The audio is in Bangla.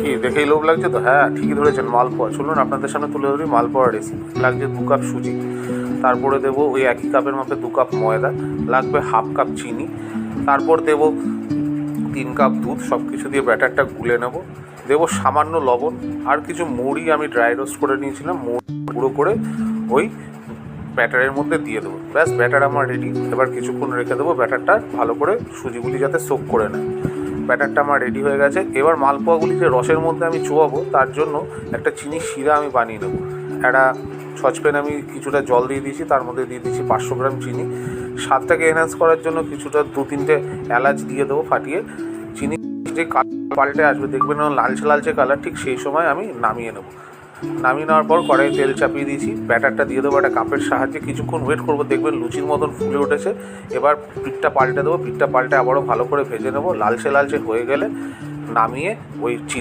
কি দেখেই লোভ লাগছে তো? হ্যাঁ, ঠিকই ধরেছেন, মালপোয়া। চলুন আপনাদের সামনে তুলে ধরি মালপোয়ার রেসিপি। লাগছে 2 কাপ সুজি, তারপরে দেবো ওই একই কাপের মাপে 2 কাপ ময়দা, লাগবে হাফ কাপ চিনি, তারপর দেবো 3 কাপ দুধ। সব কিছু দিয়ে ব্যাটারটা গুলে নেব। দেবো সামান্য লবণ, আর কিছু মুড়ি আমি ড্রাই রোস্ট করে নিয়েছিলাম, মুড়ি গুঁড়ো করে ওই ব্যাটারের মধ্যে দিয়ে দেবো। ব্যাস, ব্যাটার আমার রেডি। এবার কিছুক্ষণ রেখে দেবো ব্যাটারটা ভালো করে সুজিগুলি যাতে সোক করে নেয়। ব্যাটারটা আমার রেডি হয়ে গেছে। এবার মালপোয়াগুলি যে রসের মধ্যে আমি চোয়াবো, তার জন্য একটা চিনির শিরা আমি বানিয়ে নেবো। একটা সসপ্যানে আমি কিছুটা জল দিয়ে দিয়েছি, তার মধ্যে দিয়ে দিয়েছি 500 গ্রাম চিনি। স্বাদটাকে এনহ্যান্স করার জন্য কিছুটা 2-3টে এলাচ দিয়ে দেবো ফাটিয়ে। চিনি যে পাল্টে আসবে, দেখবেন লালচে লালচে কালার, ঠিক সেই সময় আমি নামিয়ে নেবো। নামিয়ে নেওয়ার পর কড়াইয়ে তেল চাপিয়ে দিয়েছি, ব্যাটারটা দিয়ে দেবো একটা কাপের সাহায্যে। কিছুক্ষণ ওয়েট করবো, দেখবেন লুচির মতন ফুলে উঠেছে। এবার পিঠটা পাল্টে দেবো, পিঠটা পাল্টে আবারও ভালো করে ভেজে নেবো। লালচে লালচে হয়ে গেলে নামিয়ে ওই